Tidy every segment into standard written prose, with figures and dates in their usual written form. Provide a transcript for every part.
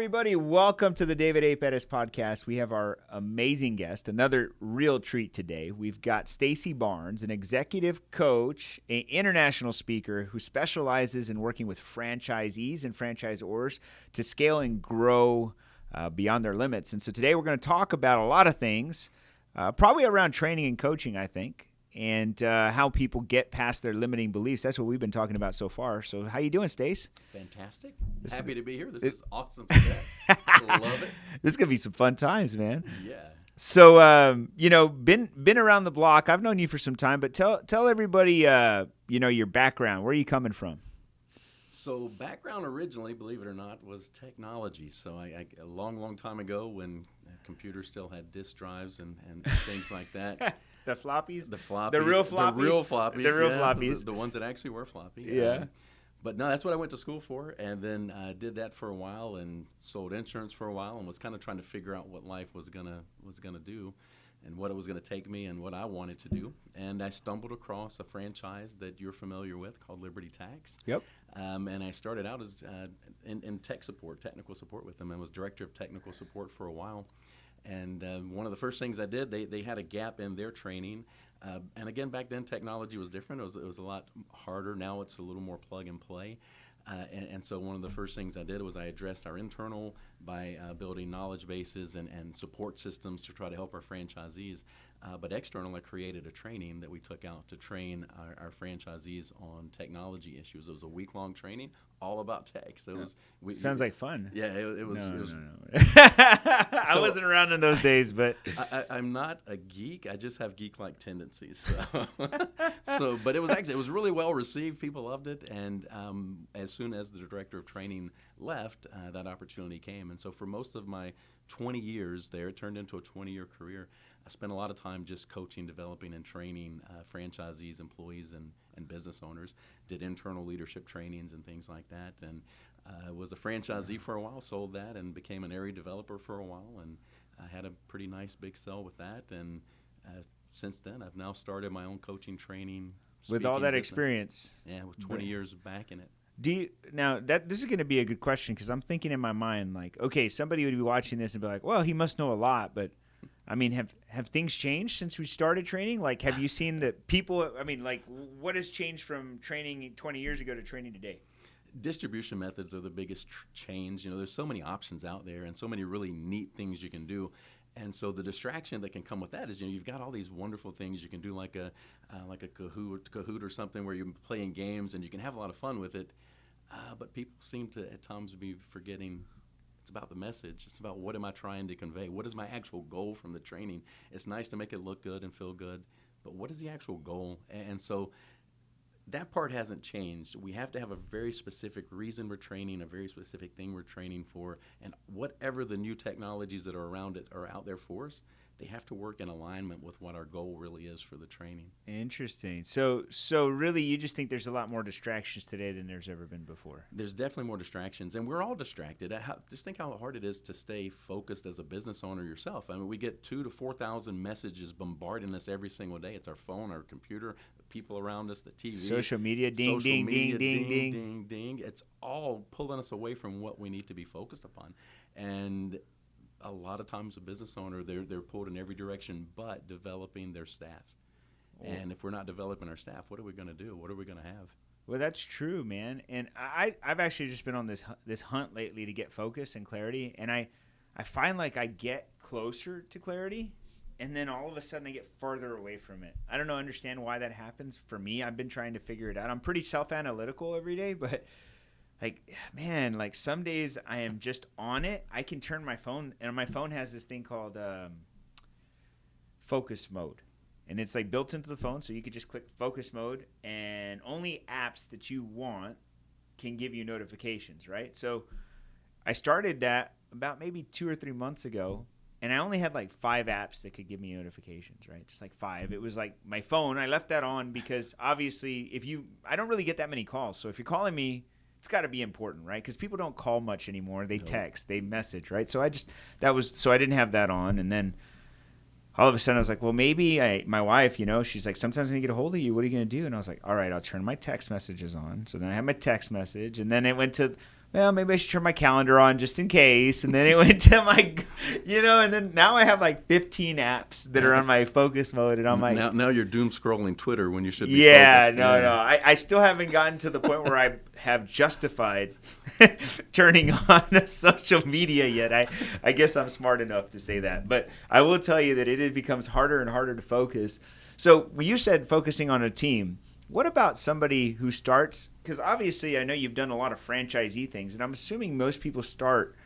everybody. Welcome to the David A. Perez podcast. We have our amazing guest, another real treat today. We've got Stacy Barnes, an executive coach, an international speaker who specializes in working with franchisees and franchisors to scale and grow beyond their limits. And so today we're going to talk about a lot of things, probably around training and coaching, I think, and how people get past their limiting beliefs. That's what we've been talking about so far. So how you doing, Stace? Fantastic. Happy to be here. This is awesome. Love it. This is going to be some fun times, man. Yeah. So, been around the block. I've known you for some time, but tell everybody, your background. Where are you coming from? So background originally, believe it or not, was technology. So I a long time ago when computers still had disk drives and things like that. The floppies? The floppies. The real floppies? The real floppies. The real floppies. The ones that actually were floppy. Yeah. But no, that's what I went to school for, and then I did that for a while and sold insurance for a while and was kind of trying to figure out what life was gonna do and what it was going to take me and what I wanted to do. And I stumbled across a franchise that you're familiar with called Liberty Tax. Yep. And I started out as in technical support with them, and was director of technical support for a while. And one of the first things I did, they had a gap in their training. And again, back then technology was different. It was a lot harder. Now it's a little more plug and play. And so one of the first things I did was I addressed our internal by building knowledge bases and support systems to try to help our franchisees. But external, I created a training that we took out to train our franchisees on technology issues. It was a week-long training all about tech. So it was Sounds like fun. Yeah, it was. No. So, I wasn't around in those days, but I'm not a geek. I just have geek-like tendencies. So, but it was really well received. People loved it, and as soon as the director of training left, that opportunity came. And so for most of my 20 years there, it turned into a 20-year career. I spent a lot of time just coaching, developing, and training franchisees, employees, and business owners. Did internal leadership trainings and things like that, and was a franchisee for a while, sold that, and became an area developer for a while, and I had a pretty nice big sell with that. And since then, I've now started my own coaching training. With all that business. Experience. Yeah, with 20 years back in it. This is going to be a good question, because I'm thinking in my mind, like, okay, somebody would be watching this and be like, well, he must know a lot, but I mean, have things changed since we started training? Like, have you seen that people, I mean, like, what has changed from training 20 years ago to training today? Distribution methods are the biggest change. There's so many options out there and so many really neat things you can do. And so the distraction that can come with that is, you've got all these wonderful things you can do, like a Kahoot or something where you're playing games and you can have a lot of fun with it. But people seem to at times be forgetting it's about the message. It's about, what am I trying to convey? What is my actual goal from the training? It's nice to make it look good and feel good, but what is the actual goal? And so that part hasn't changed. We have to have a very specific reason we're training, a very specific thing we're training for, and whatever the new technologies that are around it are out there for us, they have to work in alignment with what our goal really is for the training. Interesting. So really, you just think there's a lot more distractions today than there's ever been before? There's definitely more distractions, and we're all distracted. Just think how hard it is to stay focused as a business owner yourself. I mean, we get 2,000 to 4,000 messages bombarding us every single day. It's our phone, our computer, the people around us, the TV. Social media, ding, ding, ding, ding, ding, ding, ding. It's all pulling us away from what we need to be focused upon. And a lot of times a business owner, they're pulled in every direction but developing their staff. Oh. And if we're not developing our staff, what are we going to do? What are we going to have? Well, that's true, man. And I've actually just been on this hunt lately to get focus and clarity. And I find like I get closer to clarity, and then all of a sudden I get farther away from it. I don't understand why that happens for me. I've been trying to figure it out. I'm pretty self-analytical every day, but like some days I am just on it. I can turn my phone, and my phone has this thing called focus mode. And it's like built into the phone, so you could just click focus mode, and only apps that you want can give you notifications, right? So I started that about maybe 2 or 3 months ago, and I only had like 5 apps that could give me notifications, right? Just like 5. It was like my phone. I left that on because obviously I don't really get that many calls. So if you're calling me, it's got to be important, right? Because people don't call much anymore. They text, they message, right? So I didn't have that on. And then all of a sudden I was like, well, maybe my wife, she's like, sometimes I need to get a hold of you. What are you going to do? And I was like, all right, I'll turn my text messages on. So then I had my text message, and then it went to well, maybe I should turn my calendar on just in case. And then it went to my, and then now I have like 15 apps that are on my focus mode. And I'm like, now you're doom scrolling Twitter when you should be focused. No. I still haven't gotten to the point where I have justified turning on social media yet. I guess I'm smart enough to say that. But I will tell you that it becomes harder and harder to focus. So you said focusing on a team. What about somebody who starts? Because obviously I know you've done a lot of franchisee things, and I'm assuming most people start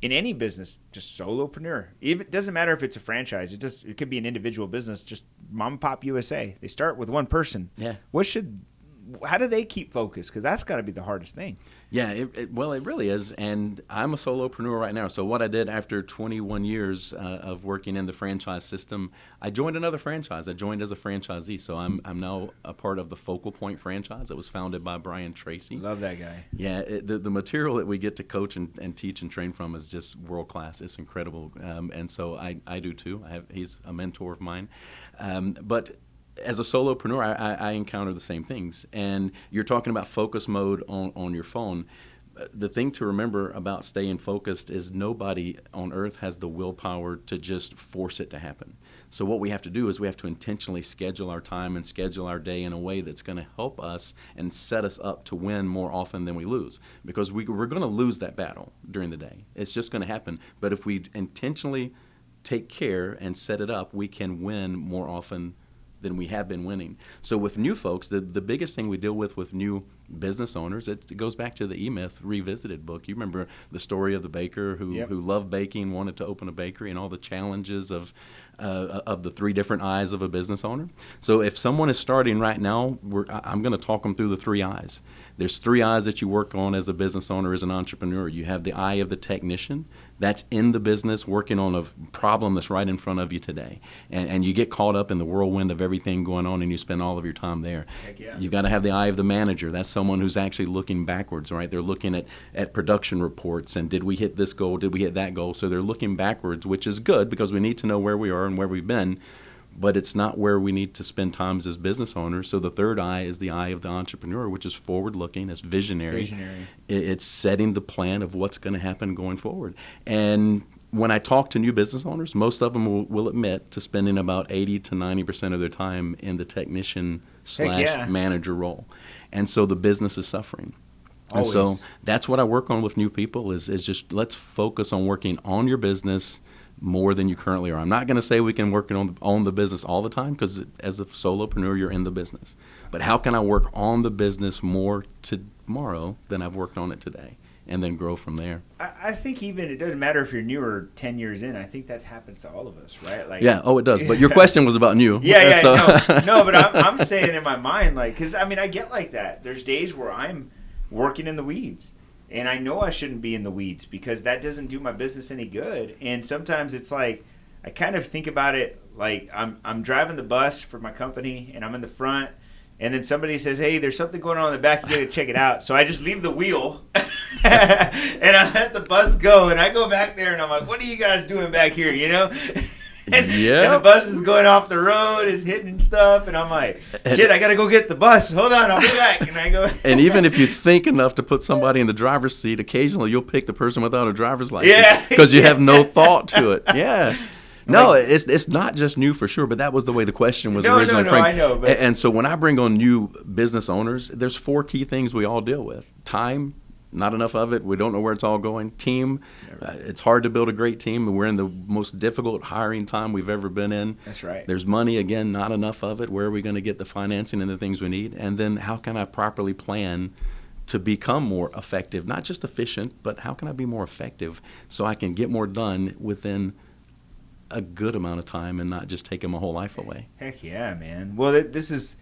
in any business just solopreneur. It doesn't matter if it's a franchise. It could be an individual business, just mom and pop USA. They start with one person. Yeah. How do they keep focused? Because that's got to be the hardest thing. Yeah, it really is. And I'm a solopreneur right now. So what I did after 21 years of working in the franchise system, I joined another franchise. I joined as a franchisee. So I'm now a part of the Focal Point franchise that was founded by Brian Tracy. Love that guy. Yeah, the material that we get to coach and teach and train from is just world class. It's incredible. And so I do too. He's a mentor of mine. But as a solopreneur, I encounter the same things. And you're talking about focus mode on your phone. The thing to remember about staying focused is nobody on earth has the willpower to just force it to happen. So what we have to do is we have to intentionally schedule our time and schedule our day in a way that's going to help us and set us up to win more often than we lose. Because we're going to lose that battle during the day. It's just going to happen. But if we intentionally take care and set it up, we can win more often than we have been winning. So with new folks, the biggest thing we deal with new business owners, it goes back to the E-Myth Revisited book. You remember the story of the baker who loved baking, wanted to open a bakery, and all the challenges of the three different I's of a business owner. So if someone is starting right now, I'm going to talk them through the three I's. There's three I's that you work on as a business owner, as an entrepreneur. You have the I of the technician. That's in the business, working on a problem that's right in front of you today. And you get caught up in the whirlwind of everything going on, and you spend all of your time there. Heck yeah. You've got to have the I of the manager. That's someone who's actually looking backwards, right? They're looking at production reports, and did we hit this goal? Did we hit that goal? So they're looking backwards, which is good because we need to know where we are and where we've been. But it's not where we need to spend time as business owners. So the third I is the I of the entrepreneur, which is forward-looking. It's visionary. It's setting the plan of what's going to happen going forward. And when I talk to new business owners, most of them will admit to spending about 80 to 90% of their time in the technician / manager role. And so the business is suffering. Always. And so that's what I work on with new people is just let's focus on working on your business more than you currently are. I'm not going to say we can work on the business all the time because as a solopreneur, you're in the business. But how can I work on the business more tomorrow than I've worked on it today and then grow from there? I think even it doesn't matter if you're new or 10 years in. I think that happens to all of us, right? Like, yeah, it does. But your question was about new. No, but I'm saying in my mind, like, because, I get like that. There's days where I'm working in the weeds. And I know I shouldn't be in the weeds because that doesn't do my business any good. And sometimes it's like I kind of think about it like I'm driving the bus for my company and I'm in the front. And then somebody says, hey, there's something going on in the back. You got to check it out. So I just leave the wheel and I let the bus go. And I go back there and I'm like, what are you guys doing back here, And the bus is going off the road, it's hitting stuff, and I'm like, shit, I got to go get the bus. Hold on, I'll be back. And I go. And even if you think enough to put somebody in the driver's seat, occasionally you'll pick the person without a driver's license because you have no thought to it. Yeah. No, it's not just new for sure, but that was the way the question was originally framed. I know. But. And so when I bring on new business owners, there's 4 key things we all deal with. Time. Not enough of it. We don't know where it's all going. Team. It's hard to build a great team. We're in the most difficult hiring time we've ever been in. That's right. There's money, again, not enough of it. Where are we going to get the financing and the things we need? And then how can I properly plan to become more effective? Not just efficient, but how can I be more effective so I can get more done within a good amount of time and not just taking my whole life away? Heck yeah, man. Well, this is...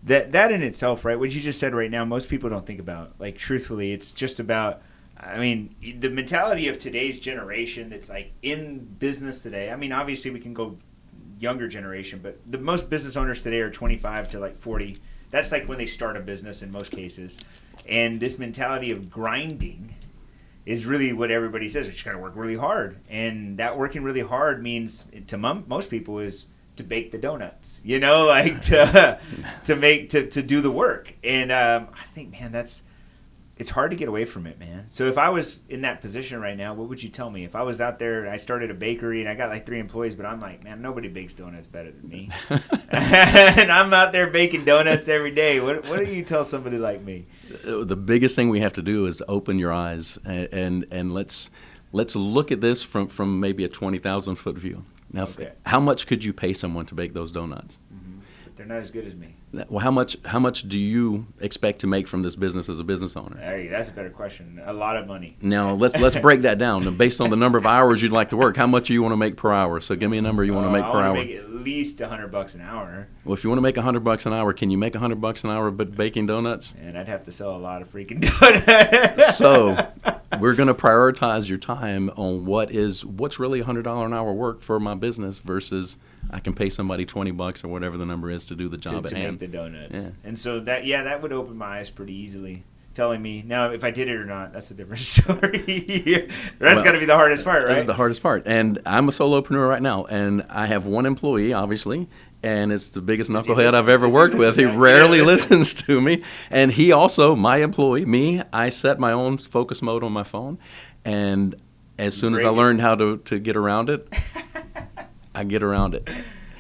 That in itself, right, what you just said right now, most people don't think about. Like, truthfully, it's just about, the mentality of today's generation that's, like, in business today. Obviously we can go younger generation, but the most business owners today are 25 to, 40. That's, like, when they start a business in most cases. And this mentality of grinding is really what everybody says. We just got to work really hard. And that working really hard means, to most people, is to bake the donuts, to do the work. And I think, man, it's hard to get away from it, man. So if I was in that position right now, what would you tell me? If I was out there and I started a bakery and I got like 3 employees, but I'm like, man, nobody bakes donuts better than me. And I'm out there baking donuts every day. What do you tell somebody like me? The biggest thing we have to do is open your eyes and let's look at this from maybe a 20,000 foot view. Now, how much could you pay someone to bake those donuts? Mm-hmm. They're not as good as me. Well, how much do you expect to make from this business as a business owner? That's a better question. A lot of money. Now let's break that down. Based on the number of hours you'd like to work, how much do you want to make per hour? So give me a number you want to make per hour. I want to make at least $100 an hour. Well, if you want to make $100 an hour, can you make $100 an hour but baking donuts? And I'd have to sell a lot of freaking donuts. So we're going to prioritize your time on what's really $100 an hour work for my business versus I can pay somebody $20 or whatever the number is to do the job to at hand. make the donuts. Yeah. And so that would open my eyes pretty easily. Telling me now if I did it or not, that's a different story. That's got to be the hardest part, right? That's the hardest part. And I'm a solopreneur right now, and I have one employee, obviously, and it's the biggest knucklehead I've ever worked with. He rarely listens to me. And he also, my employee, me, I set my own focus mode on my phone. And as soon as I learned how to get around it, I get around it.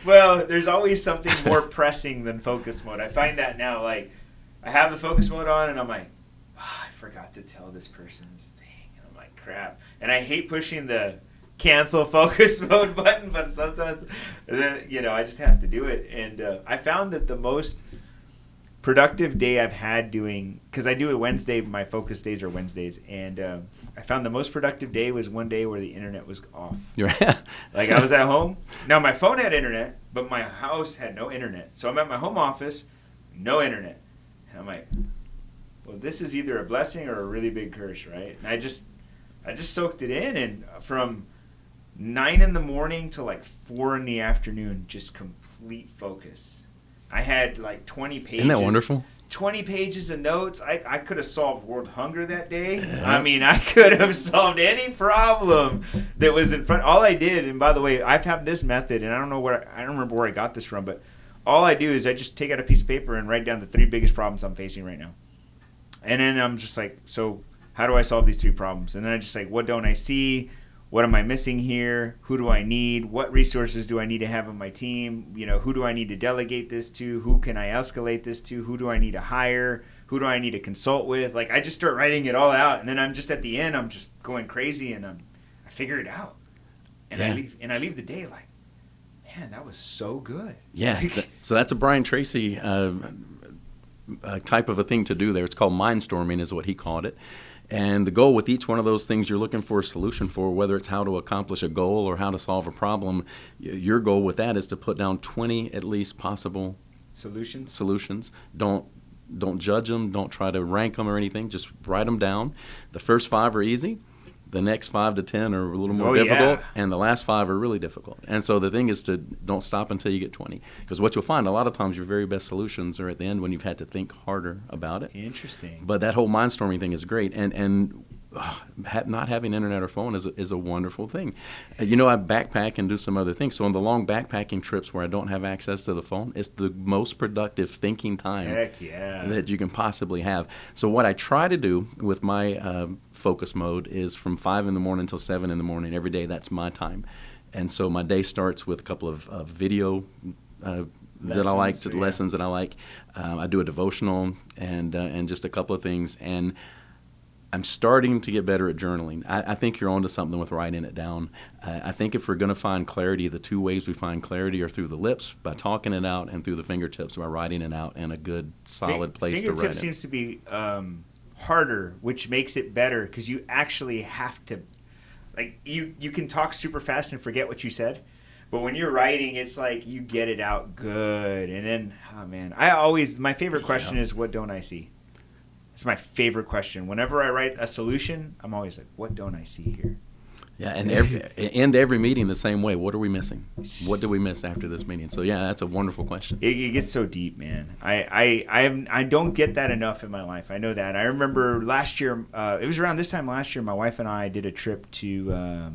Well, there's always something more pressing than focus mode. I find that now, like, I have the focus mode on, and I'm like, I forgot to tell this person this thing. And I'm like, crap. And I hate pushing the cancel focus mode button, but sometimes, then, I just have to do it. And I found that the most productive day I've had doing, because I do it Wednesday, my focus days are Wednesdays, and I found the most productive day was one day where the internet was off. Like I was at home. Now my phone had internet, but my house had no internet. So I'm at my home office, no internet. And I'm like, well, this is either a blessing or a really big curse, right? And I just soaked it in, and from 9 in the morning to like 4 in the afternoon, just complete focus. I had like 20 pages. Isn't that wonderful? 20 pages of notes. I could have solved world hunger that day. Yeah. I mean, I could have solved any problem that was in front. All I did, and by the way, I've had this method, and I don't remember where I got this from, but all I do is I just take out a piece of paper and write down the 3 biggest problems I'm facing right now. And then I'm just like, so how do I solve these 3 problems? And then I just like, what don't I see? What am I missing here? Who do I need? What resources do I need to have on my team? Who do I need to delegate this to? Who can I escalate this to? Who do I need to hire? Who do I need to consult with? Like, I just start writing it all out, and then I'm just at the end, I'm just going crazy, and I figure it out. And I leave the day like, man, that was so good. Yeah. So that's a Brian Tracy type of a thing to do there. It's called Mindstorming is what he called it. And the goal with each one of those things you're looking for a solution for, whether it's how to accomplish a goal or how to solve a problem, your goal with that is to put down 20 at least possible solutions. Don't judge them. Don't try to rank them or anything. Just write them down. The first 5 are easy. The next 5 to 10 are a little more difficult, and the last 5 are really difficult. And so the thing is to don't stop until you get 20, because what you'll find a lot of times your very best solutions are at the end when you've had to think harder about it. Interesting. But that whole mindstorming thing is great, and not having internet or phone is a wonderful thing. I backpack and do some other things. So on the long backpacking trips where I don't have access to the phone, it's the most productive thinking time that you can possibly have. So what I try to do with my focus mode is from 5 in the morning until 7 in the morning every day. That's my time. And so my day starts with a couple of video lessons that I like. I do a devotional and just a couple of things. And I'm starting to get better at journaling. I think you're onto something with writing it down. I think if we're going to find clarity, the 2 ways we find clarity are through the lips, by talking it out, and through the fingertips, by writing it out in a good, solid place to write it. Fingertips seems to be harder, which makes it better because you actually have to, like, you can talk super fast and forget what you said. But when you're writing, it's like you get it out good. And then, oh, man, my favorite question is, what don't I see? It's my favorite question. Whenever I write a solution, I'm always like, what don't I see here? Yeah, and end every meeting the same way. What are we missing? What did we miss after this meeting? So, yeah, that's a wonderful question. It gets so deep, man. I don't get that enough in my life. I know that. I remember last year, it was around this time last year, my wife and I did a trip to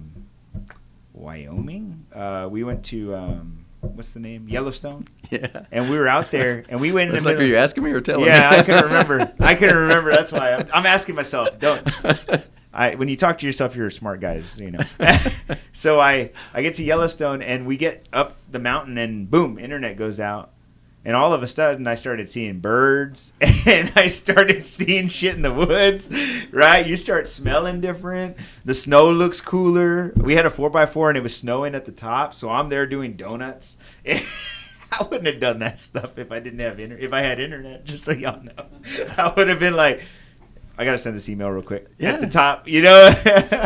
Wyoming. We went to what's the name? Yellowstone. Yeah. And we were out there, and we went in It's the like, middle. are you asking me or telling me? Yeah, I couldn't remember. That's why I'm asking myself. When you talk to yourself, you're a smart guy, just so you know. So I get to Yellowstone, and we get up the mountain, and boom, internet goes out. And all of a sudden, I started seeing birds, and I started seeing shit in the woods, right? You start smelling different. The snow looks cooler. We had a 4x4, and it was snowing at the top, so I'm there doing donuts. I wouldn't have done that stuff if I didn't have if I had internet, just so y'all know. I would have been like, I got to send this email real quick. Yeah. At the top, you know?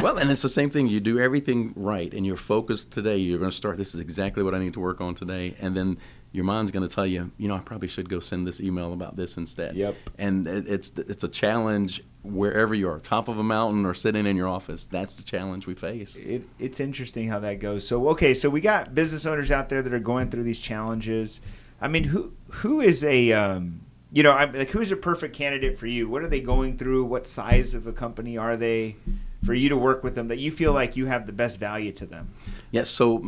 Well, and it's the same thing. You do everything right, and you're focused today. You're going to start, this is exactly what I need to work on today. And then your mind's going to tell you, I probably should go send this email about this instead. Yep. And it's a challenge wherever you are, top of a mountain or sitting in your office. That's the challenge we face. It's interesting how that goes. So, okay, so we got business owners out there that are going through these challenges. I mean, who is a who's a perfect candidate for you? What are they going through? What size of a company are they for you to work with them that you feel like you have the best value to them? Yes. So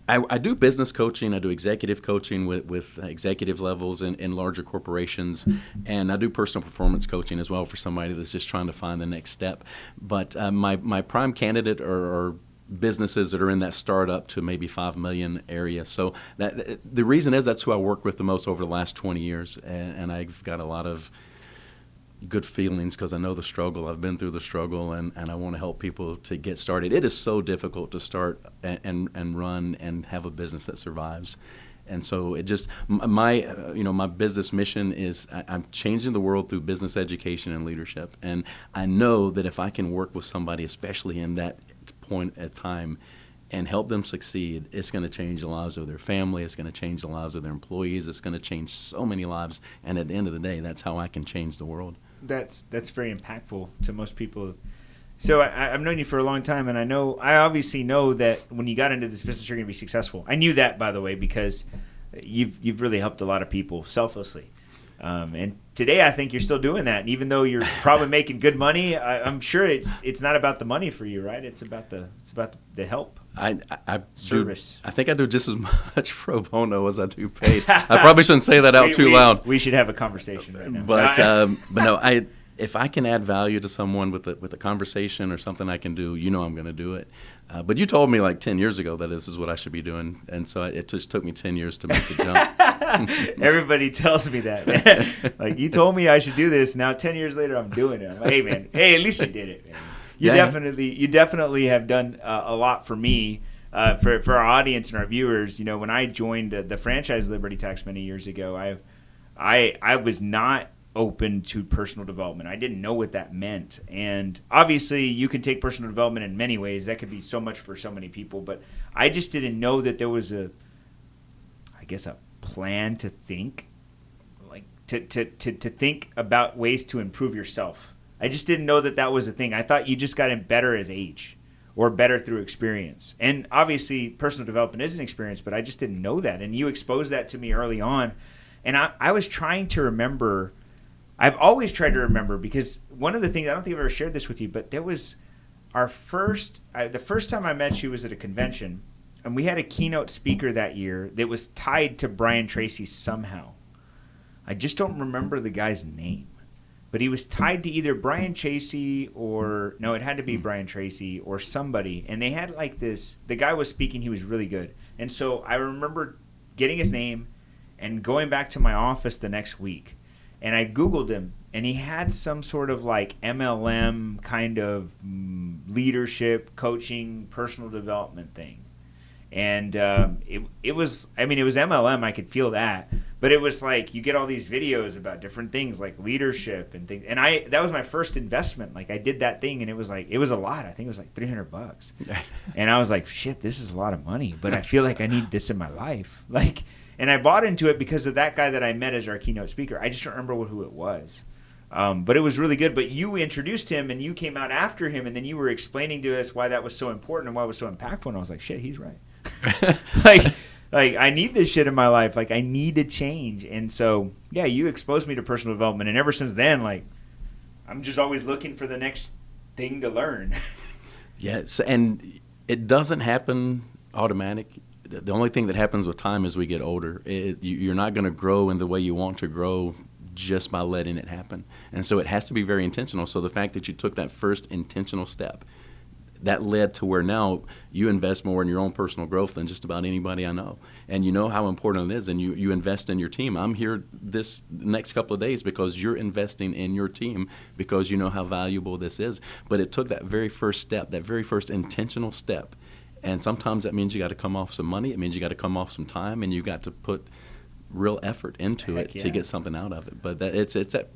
I do business coaching. I do executive coaching with executive levels in larger corporations, and I do personal performance coaching as well for somebody that's just trying to find the next step. But my prime candidate are businesses that are in that startup to maybe 5 million area. So the reason is that's who I work with the most over the last 20 years, and I've got a lot of good feelings because I know the struggle. I've been through the struggle, and I want to help people to get started. It is so difficult to start and run and have a business that survives. And so it just my business mission is I'm changing the world through business education and leadership. And I know that if I can work with somebody, especially in that point at time, and help them succeed, it's going to change the lives of their family. It's going to change the lives of their employees. It's going to change so many lives. And at the end of the day, that's how I can change the world. That's very impactful to most people. So I've known you for a long time, and I obviously know that when you got into this business, you're going to be successful. I knew that, by the way, because you've really helped a lot of people selflessly. And today, I think you're still doing that. And even though you're probably making good money, I'm sure it's not about the money for you, right? It's about the help. Service. I think I do just as much pro bono as I do paid. I probably shouldn't say that out too loud. We should have a conversation right now. But no, if I can add value to someone with a conversation or something I can do, I'm going to do it. But you told me like 10 years ago that this is what I should be doing, and so it just took me 10 years to make the jump. Everybody tells me that, man. Like, you told me I should do this. Now 10 years later, I'm doing it. I'm like, hey, man. Hey, at least you did it, man. You definitely have done a lot for me, for our audience and our viewers. When I joined the franchise Liberty Tax many years ago, I was not open to personal development. I didn't know what that meant. And obviously you can take personal development in many ways. That could be so much for so many people, but I just didn't know that there was a plan to think, like to think about ways to improve yourself. I just didn't know that was a thing. I thought you just got better as age or better through experience. And obviously personal development is an experience, but I just didn't know that. And you exposed that to me early on. And I was trying to remember. I've always tried to remember, because one of the things, I don't think I've ever shared this with you, but there was the first time I met you was at a convention, and we had a keynote speaker that year that was tied to Brian Tracy somehow. I just don't remember the guy's name, but he was tied to either Brian Tracy it had to be Brian Tracy or somebody, and they had like this, the guy was speaking, he was really good. And so I remember getting his name and going back to my office the next week. And I Googled him, and he had some sort of like MLM kind of leadership, coaching, personal development thing. And it was MLM, I could feel that. But it was like you get all these videos about different things like leadership and things. And that was my first investment. Like I did that thing, and it was a lot. I think it was like $300. And I was like, shit, this is a lot of money. But I feel like I need this in my life. And I bought into it because of that guy that I met as our keynote speaker. I just don't remember who it was. But it was really good. But you introduced him, and you came out after him, and then you were explaining to us why that was so important and why it was so impactful. And I was like, shit, he's right. like I need this shit in my life. Like, I need to change. And so, yeah, you exposed me to personal development. And ever since then, like, I'm just always looking for the next thing to learn. Yes, and it doesn't happen automatic. the only thing that happens with time as we get older, you're not going to grow in the way you want to grow just by letting it happen. And so it has to be very intentional. So the fact that you took that first intentional step, that led to where now you invest more in your own personal growth than just about anybody I know. And you know how important it is, and you invest in your team. I'm here this next couple of days because you're investing in your team because you know how valuable this is. But it took that very first step, that very first intentional step. And sometimes that means you got to come off some money. It means you got to come off some time, and you got to put real effort into it to get something out of it. But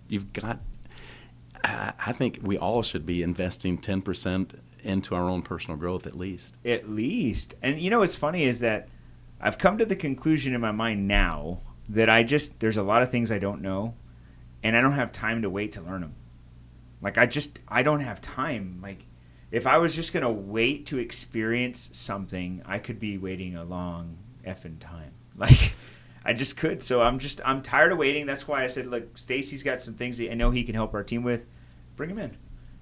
you've got. I think we all should be investing 10% into our own personal growth at least. At least. And you know what's funny is that I've come to the conclusion in my mind now that there's a lot of things I don't know, and I don't have time to wait to learn them. Like I don't have time. Like if I was just going to wait to experience something, I could be waiting a long effing time. Like I just could. So I'm tired of waiting. That's why I said, look, Stacy's got some things that I know he can help our team with. Bring him in.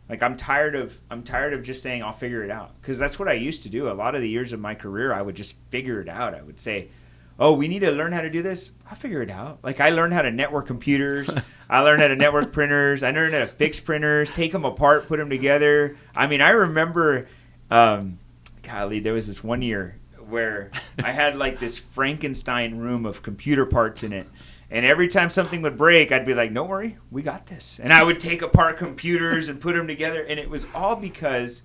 Like I'm tired of just saying I'll figure it out, because that's what I used to do. A lot of the years of my career, I would just figure it out. I would say, "Oh, we need to learn how to do this. I'll figure it out." Like I learned how to network computers. I learned how to network printers. I learned how to fix printers, take them apart, put them together. I mean, I remember, golly, there was this one year where I had like this Frankenstein room of computer parts in it. And every time something would break, I'd be like, "Don't worry, we got this." And I would take apart computers and put them together. And it was all because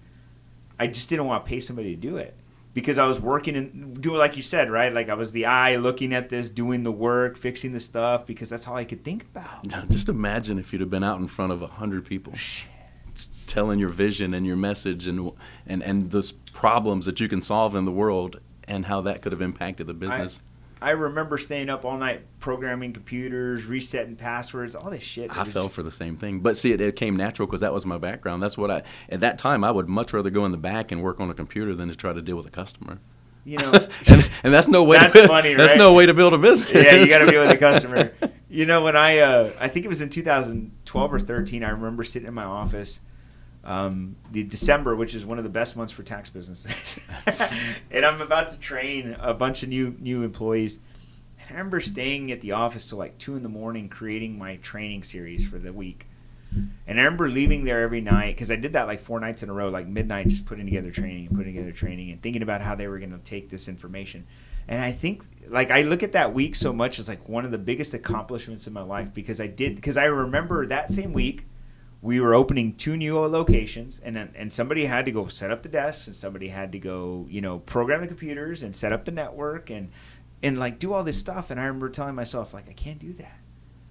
I just didn't want to pay somebody to do it. Because I was working and doing, like you said, right? Like I was the eye looking at this, doing the work, fixing the stuff, because that's all I could think about. Now, just imagine if you'd have been out in front of 100 people telling your vision and your message and those problems that you can solve in the world and how that could have impacted the business. I remember staying up all night programming computers, resetting passwords, all this shit. I fell for the same thing. But see, it came natural because that was my background. That's what at that time, I would much rather go in the back and work on a computer than to try to deal with a customer. You know, and that's no way. That's funny, right? That's no way to build a business. Yeah, you got to deal with a customer. You know, when I think it was in 2012 or 13, I remember sitting in my office, the December, which is one of the best months for tax businesses, and I'm about to train a bunch of new employees. And I remember staying at the office till like 2 a.m. creating my training series for the week. And I remember leaving there every night, because I did that like 4 nights in a row, like midnight, just putting together training and thinking about how they were going to take this information. And I think, like, I look at that week so much as like one of the biggest accomplishments in my life, because I remember that same week we were opening 2 new locations, and somebody had to go set up the desks, and somebody had to go, program the computers and set up the network and like do all this stuff. And I remember telling myself, like, I can't do that.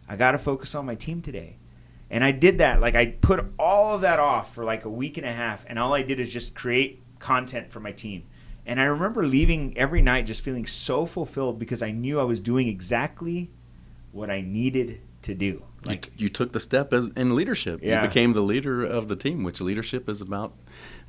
I got to focus on my team today. And I did that. Like, I put all of that off for like a week and a half, and all I did is just create content for my team. And I remember leaving every night just feeling so fulfilled, because I knew I was doing exactly what I needed to do. Like you took the step in leadership. Yeah. You became the leader of the team, which leadership is about.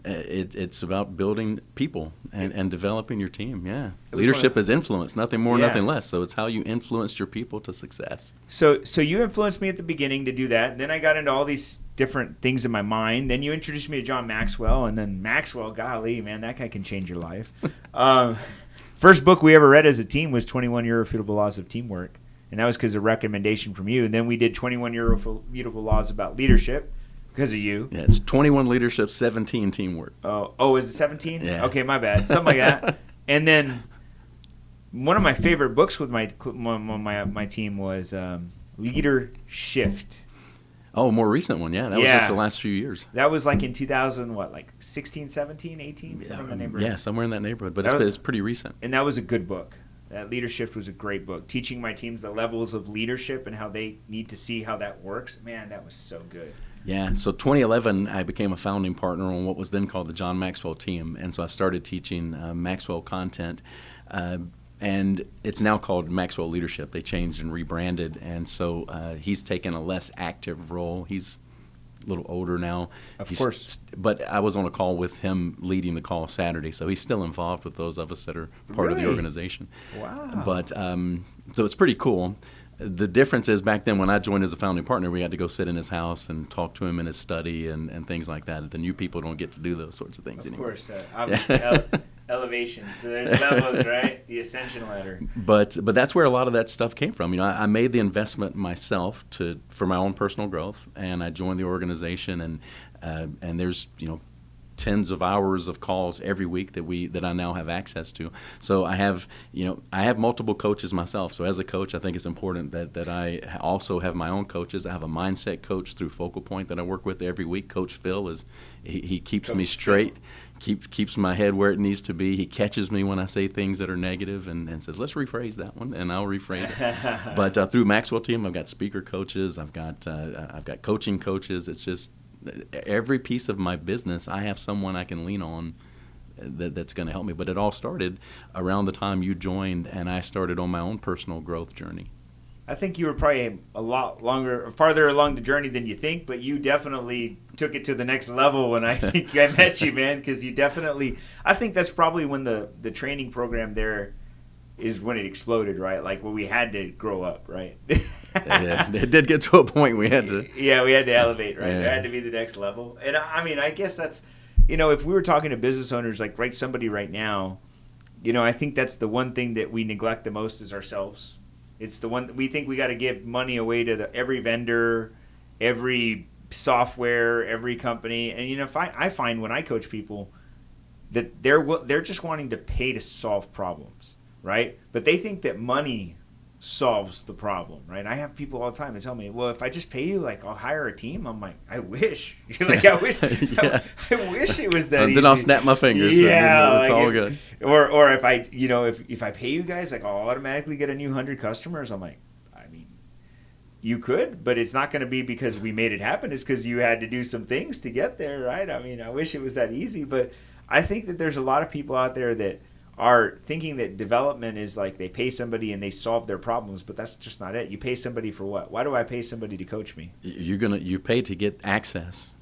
It's about building people and developing your team. Yeah, leadership is influence, nothing more, nothing less. So it's how you influenced your people to success. So you influenced me at the beginning to do that. And then I got into all these different things in my mind. Then you introduced me to John Maxwell, and then Maxwell, golly, man, that guy can change your life. First book we ever read as a team was 21 Irrefutable Laws of Teamwork. And that was because of a recommendation from you. And then we did 21 Irrefutable Laws about Leadership because of you. Yeah, it's 21 Leadership, 17 Teamwork. Oh, is it 17? Yeah. Okay, my bad. Something like that. And then one of my favorite books with my team was Leader Shift. Oh, more recent one, yeah. That was just the last few years. That was like in 2000, like 16, 17, 18? Somewhere in that neighborhood. Yeah, somewhere in that neighborhood. But it's pretty recent. And that was a good book. That Leadership was a great book, teaching my teams the levels of leadership and how they need to see how that works. Man, that was so good. Yeah, so 2011, I became a founding partner on what was then called the John Maxwell team. And so I started teaching Maxwell content. And it's now called Maxwell Leadership. They changed and rebranded. And so he's taken a less active role. He's a little older now. Of course. But I was on a call with him leading the call Saturday, so he's still involved with those of us that are part of the organization. Wow. But so it's pretty cool. The difference is back then when I joined as a founding partner, we had to go sit in his house and talk to him in his study and things like that. The new people don't get to do those sorts of things anymore. Of course. Obviously, elevations. So there's levels, right? The ascension ladder. But that's where a lot of that stuff came from. I made the investment myself for my own personal growth, and I joined the organization, and there's tens of hours of calls every week that I now have access to. So I have multiple coaches myself. So as a coach, I think it's important that I also have my own coaches. I have a mindset coach through Focal Point that I work with every week. Coach Phil he keeps me straight, keeps my head where it needs to be. He catches me when I say things that are negative and says, let's rephrase that one, and I'll rephrase it. But through Maxwell Team, I've got speaker coaches, I've got coaching coaches. It's just every piece of my business, I have someone I can lean on that's going to help me. But it all started around the time you joined, and I started on my own personal growth journey. I think you were probably a lot farther along the journey than you think, but you definitely took it to the next level when I think I met you, man, because I think that's probably when the training program there is when it exploded, right? Like when we had to grow up, right? Yeah, it did get to a point we had to. Yeah, we had to elevate, right? Yeah. There had to be the next level. And I mean, I guess that's, if we were talking to business owners, like somebody right now, I think that's the one thing that we neglect the most is ourselves. It's the one that we think we got to give money away to every vendor, every software, every company. And I find when I coach people that they're just wanting to pay to solve problems, right? But they think that money solves the problem, right? I have people all the time that tell me, well, if I just pay you, like, I'll hire a team. I'm like, I wish. I wish Yeah. I wish it was that And easy. then I'll snap my fingers. Yeah, it's all good. Or if I, if I pay you guys, like, I'll automatically get a new 100 customers. I'm like, I mean, you could, but it's not going to be because we made it happen. It's because you had to do some things to get there, right? I mean, I wish it was that easy, but I think that there's a lot of people out there that are thinking that development is like they pay somebody and they solve their problems, but that's just not it. You pay somebody for what? Why do I pay somebody to coach me? You pay to get access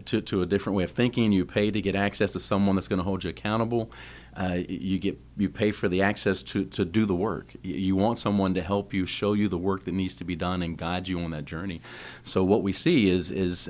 to a different way of thinking. You pay to get access to someone that's going to hold you accountable. You pay for the access to do the work. You want someone to help you, show you the work that needs to be done, and guide you on that journey. So what we see is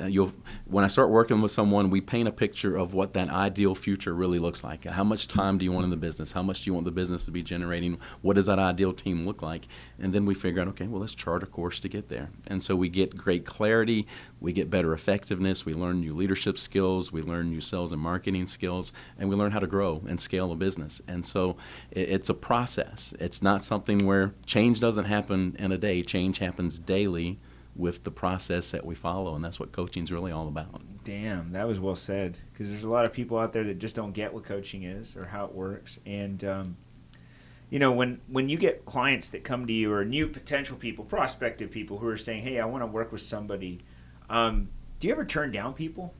when I start working with someone, we paint a picture of what that ideal future really looks like. How much time do you want in the business? How much do you want the business to be generating? What does that ideal team look like? And then we figure out, okay, well, let's chart a course to get there. And so we get great clarity, we get better effectiveness, we learn new leadership skills, we learn new sales and marketing skills, and we learn how to grow and scale a business. And so it's a process. It's not something where change doesn't happen in a day. Change happens daily with the process that we follow, and that's what coaching is really all about. Damn, that was well said, because there's a lot of people out there that just don't get what coaching is or how it works. And when you get clients that come to you, or new potential people, prospective people who are saying, hey, I want to work with somebody, do you ever turn down people?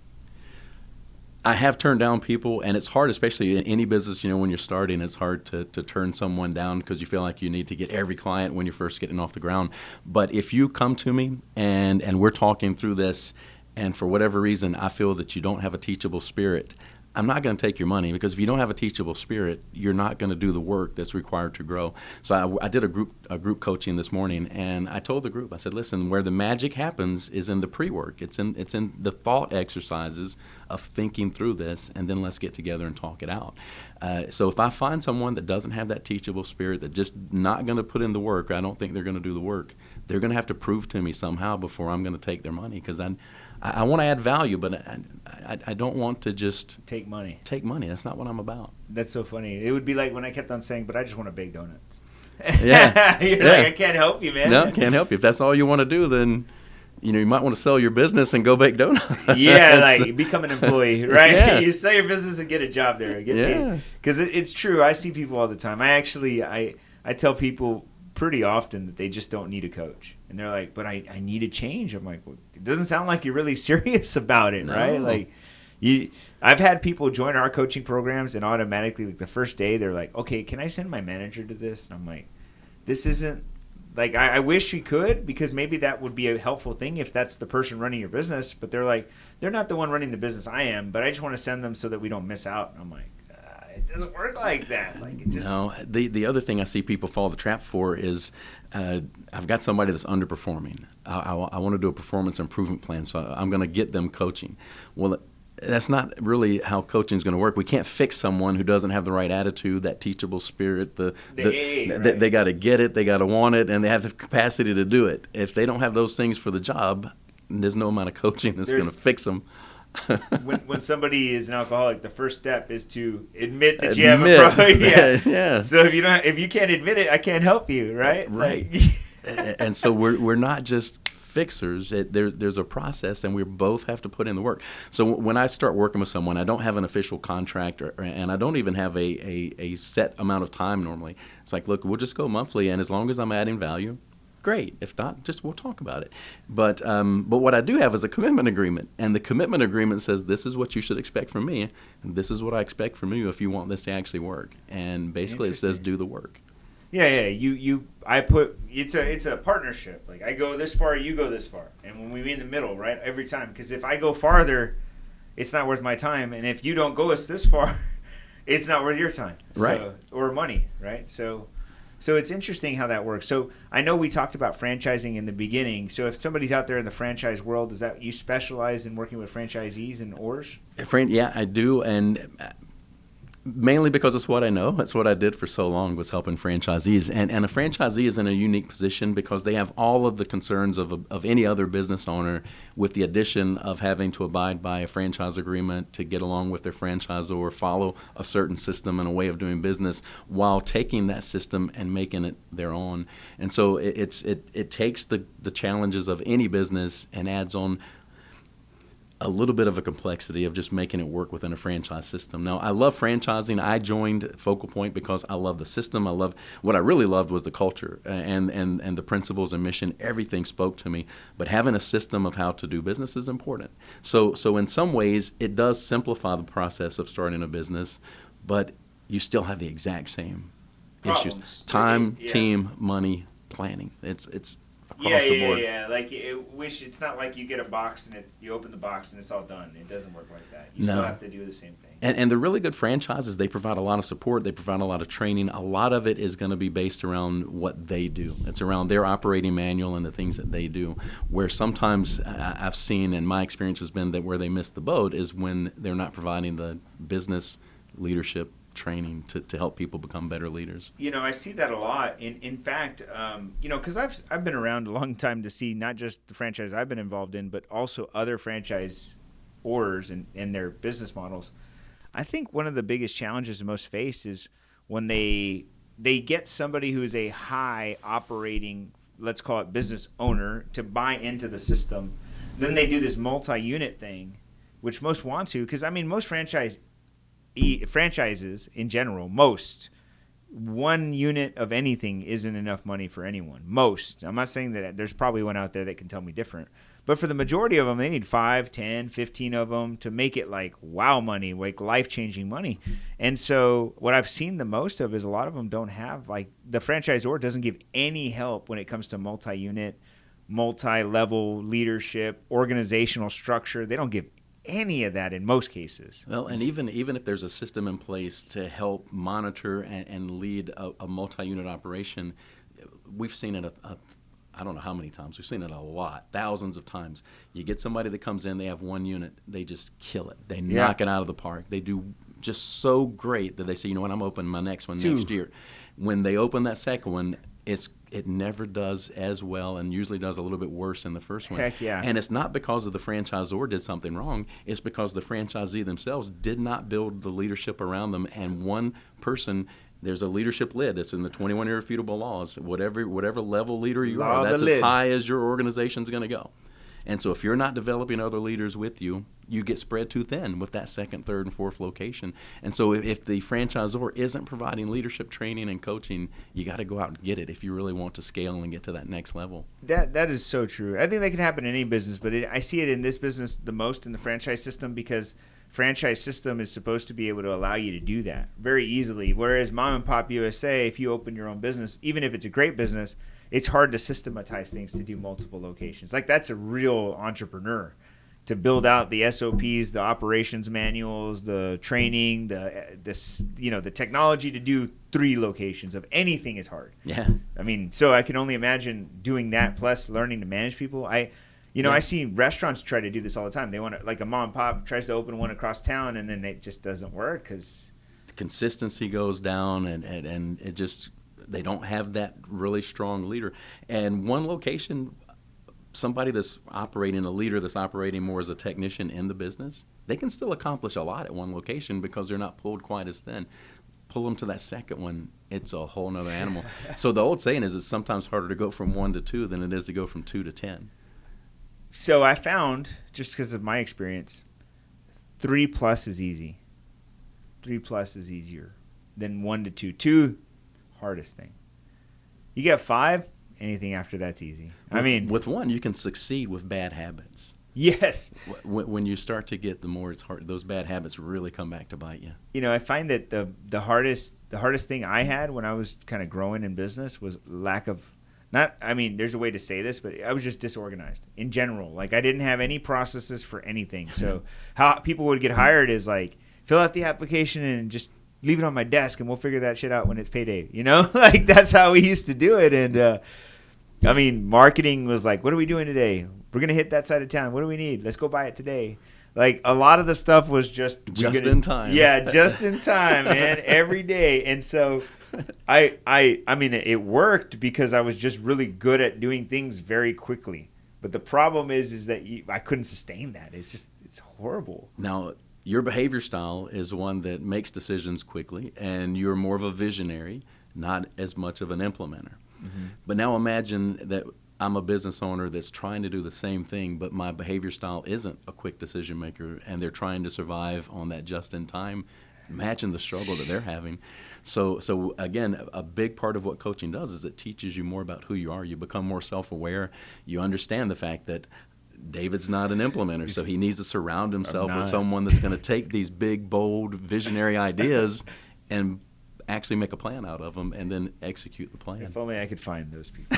I have turned down people, and it's hard, especially in any business, when you're starting, it's hard to turn someone down because you feel like you need to get every client when you're first getting off the ground. But if you come to me and we're talking through this, and for whatever reason I feel that you don't have a teachable spirit, I'm not going to take your money, because if you don't have a teachable spirit, you're not going to do the work that's required to grow. So I did a group coaching this morning, and I told the group, I said, listen, where the magic happens is in the pre-work. It's in the thought exercises of thinking through this, and then let's get together and talk it out. So if I find someone that doesn't have that teachable spirit, that just not going to put in the work, I don't think they're going to do the work, they're going to have to prove to me somehow before I'm going to take their money, because I want to add value, but I don't want to just take money. That's not what I'm about. That's so funny. It would be like when I kept on saying, but I just want to bake donuts. Yeah. You're like, I can't help you, man. No, can't help you. If that's all you want to do, then you might want to sell your business and go bake donuts. Yeah, like become an employee, right? Yeah. You sell your business and get a job there. Get paid. Because it's true. I see people all the time. I tell people pretty often that they just don't need a coach. And they're like, but I need a change. I'm like, well, it doesn't sound like you're really serious about it, right? Like, I've had people join our coaching programs, and automatically, like the first day, they're like, okay, can I send my manager to this? And I'm like, this isn't, like, I wish we could, because maybe that would be a helpful thing if that's the person running your business. But they're like, they're not the one running the business. I am, but I just want to send them so that we don't miss out. And I'm like, it doesn't work like that. Like, it just... No, the other thing I see people fall the trap for is I've got somebody that's underperforming. I want to do a performance improvement plan, so I'm going to get them coaching. Well, that's not really how coaching is going to work. We can't fix someone who doesn't have the right attitude, that teachable spirit. Right? They got to get it, they got to want it, and they have the capacity to do it. If they don't have those things for the job, there's no amount of coaching that's going to fix them. when somebody is an alcoholic, the first step is to admit that you have a problem. Yeah. So if you can't admit it, I can't help you, right? Right. And so we're not just fixers. There's a process, and we both have to put in the work. So when I start working with someone, I don't have an official contract, and I don't even have a set amount of time normally. It's like, look, we'll just go monthly, and as long as I'm adding value, great. If not, just we'll talk about it. But what I do have is a commitment agreement, and the commitment agreement says this is what you should expect from me, and this is what I expect from you if you want this to actually work. And basically, it says do the work. Yeah. It's a partnership. Like, I go this far, you go this far, and when we meet in the middle, right, every time. Because if I go farther, it's not worth my time, and if you don't go us this far, it's not worth your time, right? Or money, right? So it's interesting how that works. So I know we talked about franchising in the beginning. So if somebody's out there in the franchise world, is that you specialize in working with franchisees and ORs? Yeah, I do, and mainly because it's what I know. That's what I did for so long, was helping franchisees. And a franchisee is in a unique position because they have all of the concerns of any other business owner, with the addition of having to abide by a franchise agreement, to get along with their franchisor, follow a certain system and a way of doing business, while taking that system and making it their own. And so it takes the challenges of any business and adds on a little bit of a complexity of just making it work within a franchise system. Now, I love franchising. I joined Focal Point because I love the system. What I really loved was the culture and the principles and mission. Everything spoke to me. But having a system of how to do business is important. So in some ways, it does simplify the process of starting a business, but you still have the exact same Problems. Issues. Time, Yeah. team, money, planning. It's across the board. Yeah. Like, it's not like you get a box and you open the box and it's all done. It doesn't work like that. You still have to do the same thing. And the really good franchises, they provide a lot of support. They provide a lot of training. A lot of it is going to be based around what they do. It's around their operating manual and the things that they do. Where sometimes I've seen, and my experience has been, that where they miss the boat is when they're not providing the business leadership training to help people become better leaders. I see that a lot. In fact, because I've been around a long time to see not just the franchise I've been involved in, but also other franchise orders and their business models. I think one of the biggest challenges most face is when they get somebody who's a high operating, let's call it business owner, to buy into the system. Then they do this multi-unit thing, which most want to, because most franchises in general, most one unit of anything isn't enough money for anyone. Most. I'm not saying that there's probably one out there that can tell me different. But for the majority of them, they need 5, 10, 15 of them to make it like wow money, like life-changing money. And so what I've seen the most of is a lot of them don't have, like, the franchisor doesn't give any help when it comes to multi-unit, multi-level leadership, organizational structure. They don't give any of that in most cases. Well, and even if there's a system in place to help monitor and lead a multi-unit operation, we've seen it I don't know how many times. We've seen it a lot, thousands of times. You get somebody that comes in, they have one unit, they just kill it. They knock it out of the park. They do just so great that they say, you know what, I'm opening my next one next year. When they open that second one, it never does as well, and usually does a little bit worse than the first one. Heck yeah. And it's not because of the franchisor did something wrong. It's because the franchisee themselves did not build the leadership around them, and one person, there's a leadership lid. It's in the 21 irrefutable laws. Whatever level leader you are, that's as high as your organization's going to go. And so if you're not developing other leaders with you, you get spread too thin with that second, third, and fourth location. And so if the franchisor isn't providing leadership training and coaching, you got to go out and get it if you really want to scale and get to that next level. That is so true. I think that can happen in any business, but I see it in this business the most in the franchise system, because franchise system is supposed to be able to allow you to do that very easily. Whereas Mom and Pop USA, if you open your own business, even if it's a great business, it's hard to systematize things to do multiple locations. Like, that's a real entrepreneur to build out the SOPs, the operations manuals, the training, the technology to do 3 locations of anything is hard. Yeah. So I can only imagine doing that plus learning to manage people. You know, Yeah. I see restaurants try to do this all the time. They want to, like a mom and pop tries to open one across town, and then it just doesn't work because Consistency goes down, and it just, they don't have that really strong leader. And one location, somebody that's operating, a leader that's operating more as a technician in the business, they can still accomplish a lot at one location because they're not pulled quite as thin. Pull them to that second one, it's a whole nother animal. So the old saying is, it's sometimes harder to go from 1 to 2 than it is to go from 2 to 10. So I found, just because of my experience, 3+ is easy. 3+ is easier than 1 to 2. 2, hardest thing. You get 5, anything after that's easy. With 1, you can succeed with bad habits. Yes. When you start to get the more it's hard, those bad habits really come back to bite you. You know, I find that the hardest thing I had when I was kind of growing in business was lack of, there's a way to say this, but I was just disorganized in general. Like I didn't have any processes for anything. So how people would get hired is like, fill out the application and just leave it on my desk and we'll figure that shit out when it's payday. You know, like that's how we used to do it. And marketing was like, what are we doing today? We're going to hit that side of town. What do we need? Let's go buy it today. Like a lot of the stuff was just in time. Yeah, just in time, man, every day. And so it worked because I was just really good at doing things very quickly. But the problem is that I couldn't sustain that. It's horrible. Now, your behavior style is one that makes decisions quickly, and you're more of a visionary, not as much of an implementer. Mm-hmm. But now imagine that I'm a business owner that's trying to do the same thing, but my behavior style isn't a quick decision maker, and they're trying to survive on that just in time. Imagine the struggle that they're having. So again, a big part of what coaching does is it teaches you more about who you are. You become more self-aware. You understand the fact that David's not an implementer, so he needs to surround himself with someone that's going to take these big, bold, visionary ideas and actually make a plan out of them and then execute the plan. If only I could find those people.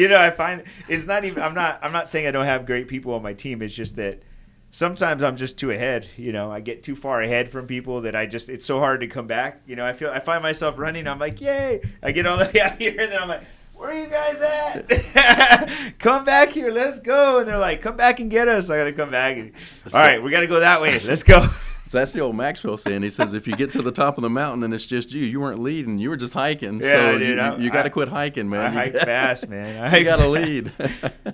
I find it's not even, I'm not saying I don't have great people on my team. It's just that sometimes I'm just too ahead. I get too far ahead from people that it's so hard to come back. I find myself running. I'm like, yay. I get all the way out here and then I'm like, where are you guys at? Come back here. Let's go. And they're like, come back and get us. I got to come back. All right, we got to go that way. Let's go. So that's the old Maxwell saying. He says, if you get to the top of the mountain and it's just you weren't leading, you were just hiking. Yeah, so dude, you got to quit hiking, man. I hike fast, man. You got to lead.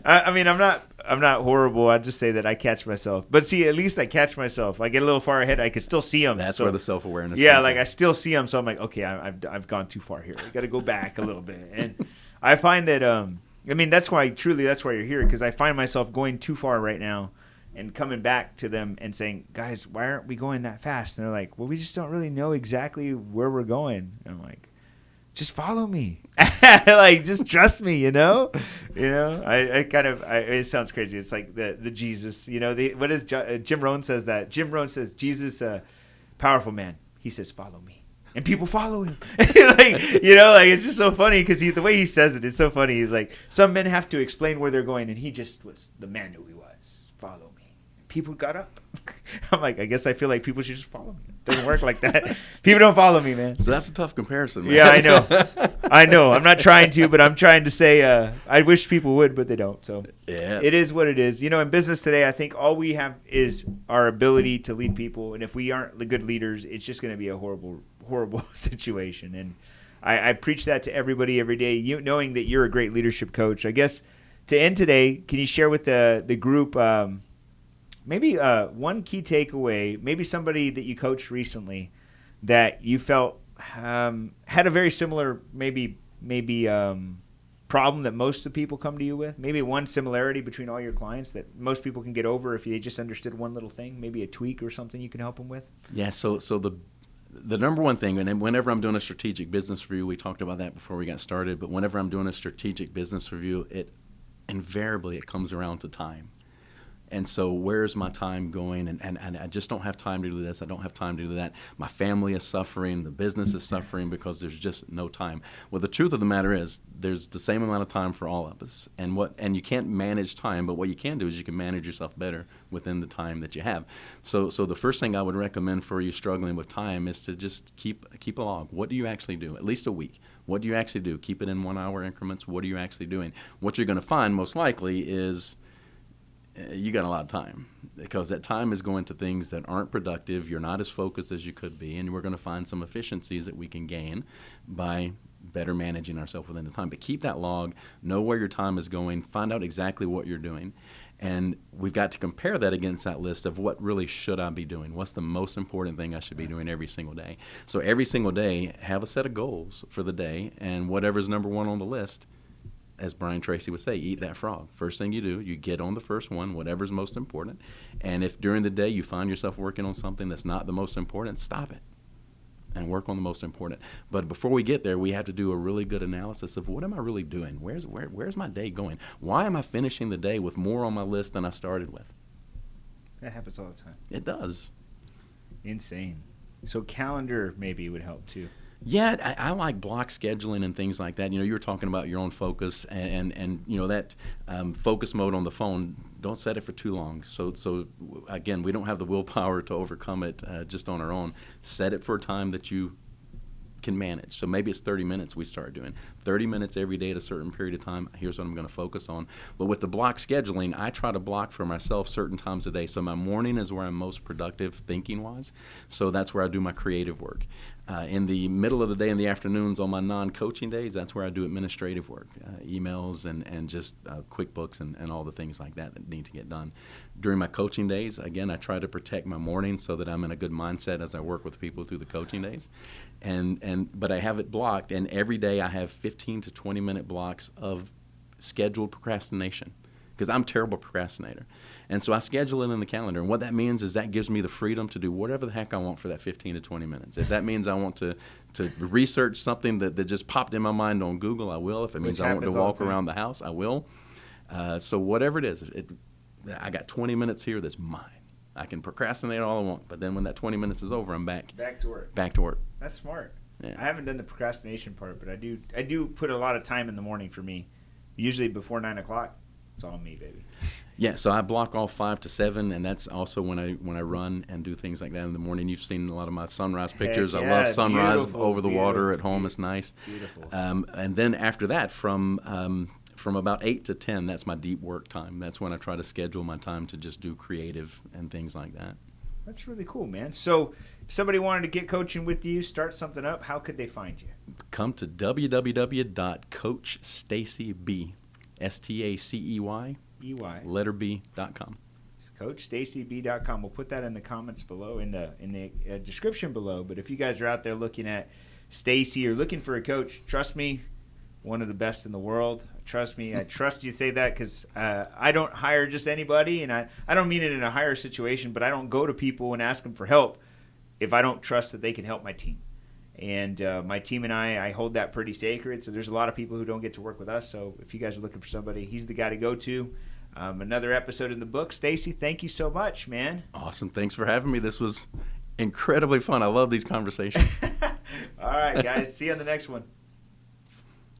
I'm not horrible. I just say that I catch myself. But see, at least I catch myself. I get a little far ahead. I can still see them. That's where the self-awareness Yeah, comes like in. I still see them. So I'm like, okay, I've gone too far here. I got to go back a little bit. And I find that, that's why you're here, because I find myself going too far right now and coming back to them and saying, guys, why aren't we going that fast? And they're like, well, we just don't really know exactly where we're going. And I'm like, just follow me. Like, just trust me, it sounds crazy. It's like the Jesus, what is Jim Rohn says that. Jim Rohn says, Jesus, powerful man. He says, follow me. And people follow him. It's just so funny because the way he says it is so funny. He's like, some men have to explain where they're going, and he just was the man who he was. Follow me. People got up. I'm like, I guess I feel like people should just follow me. It doesn't work like that. People don't follow me, man. So that's a tough comparison, man. Yeah, I know. I'm not trying to, but I'm trying to say I wish people would, but they don't. So yeah, it is what it is. In business today, I think all we have is our ability to lead people. And if we aren't the good leaders, it's just going to be a horrible situation. And I preach that to everybody every day, knowing that you're a great leadership coach. I guess to end today, can you share with the group maybe one key takeaway, maybe somebody that you coached recently that you felt had a very similar maybe problem that most of the people come to you with? Maybe one similarity between all your clients that most people can get over if they just understood one little thing, maybe a tweak or something you can help them with? Yeah, so the number one thing, and whenever I'm doing a strategic business review, we talked about that before we got started, but whenever I'm doing a strategic business review, it invariably comes around to time. And so where's my time going? And I just don't have time to do this. I don't have time to do that. My family is suffering. The business is suffering because there's just no time. Well, the truth of the matter is there's the same amount of time for all of us. And you can't manage time, but what you can do is you can manage yourself better within the time that you have. So the first thing I would recommend for you struggling with time is to just keep a log. What do you actually do? At least a week. What do you actually do? Keep it in 1 hour increments. What are you actually doing? What you're going to find most likely is you got a lot of time, because that time is going to things that aren't productive. You're not as focused as you could be, and we're going to find some efficiencies that we can gain by better managing ourselves within the time. But keep that log, know where your time is going, find out exactly what you're doing, and we've got to compare that against that list of what really should I be doing? What's the most important thing I should be doing every single day? So every single day, have a set of goals for the day, and whatever's number one on the list, as Brian Tracy would say, eat that frog. First thing you do, you get on the first one, whatever's most important. And if during the day you find yourself working on something that's not the most important, stop it and work on the most important. But before we get there, we have to do a really good analysis of what am I really doing? Where's my day going? Why am I finishing the day with more on my list than I started with? That happens all the time. It does. Insane. So calendar maybe would help too. Yeah, I like block scheduling and things like that. You know, you were talking about your own focus, and you know that focus mode on the phone. Don't set it for too long. So again, we don't have the willpower to overcome it just on our own. Set it for a time that you can manage. So maybe it's 30 minutes we start doing. 30 minutes every day at a certain period of time. Here's what I'm going to focus on. But with the block scheduling, I try to block for myself certain times a day. So my morning is where I'm most productive thinking-wise. So that's where I do my creative work. In the middle of the day, in the afternoons, on my non-coaching days, that's where I do administrative work, emails and just QuickBooks and all the things like that need to get done. During my coaching days, again, I try to protect my morning so that I'm in a good mindset as I work with people through the coaching days. But I have it blocked, and every day I have 15 to 20-minute blocks of scheduled procrastination, because I'm a terrible procrastinator. And so I schedule it in the calendar. And what that means is that gives me the freedom to do whatever the heck I want for that 15 to 20 minutes. If that means I want to research something that just popped in my mind on Google, I will. If it means I want to walk around the house, I will. So whatever it is, I got 20 minutes here that's mine. I can procrastinate all I want, but then when that 20 minutes is over, I'm back. Back to work. Back to work. That's smart. Yeah. I haven't done the procrastination part, but I do put a lot of time in the morning for me. Usually before 9 o'clock, it's all me, baby. Yeah, so I block off 5 to 7, and that's also when I run and do things like that in the morning. You've seen a lot of my sunrise pictures. Heck I yeah, love sunrise over the water at beautiful, home. It's nice. Beautiful. And then after that, from about 8 to 10, that's my deep work time. That's when I try to schedule my time to just do creative and things like that. That's really cool, man. So if somebody wanted to get coaching with you, start something up, how could they find you? Come to www.coachstacyb, STACEY, letter B.com. CoachStacyB.com. We'll put that in the comments below, in the description below. But if you guys are out there looking at Stacy or looking for a coach, trust me, one of the best in the world. Trust me. I trust you to say that, because I don't hire just anybody, and I don't mean it in a hire situation, but I don't go to people and ask them for help if I don't trust that they can help my team. And my team and I hold that pretty sacred. So there's a lot of people who don't get to work with us. So if you guys are looking for somebody, he's the guy to go to. Another episode in the book. Stacy, thank you so much, man. Awesome. Thanks for having me. This was incredibly fun. I love these conversations. All right, guys. See you on the next one.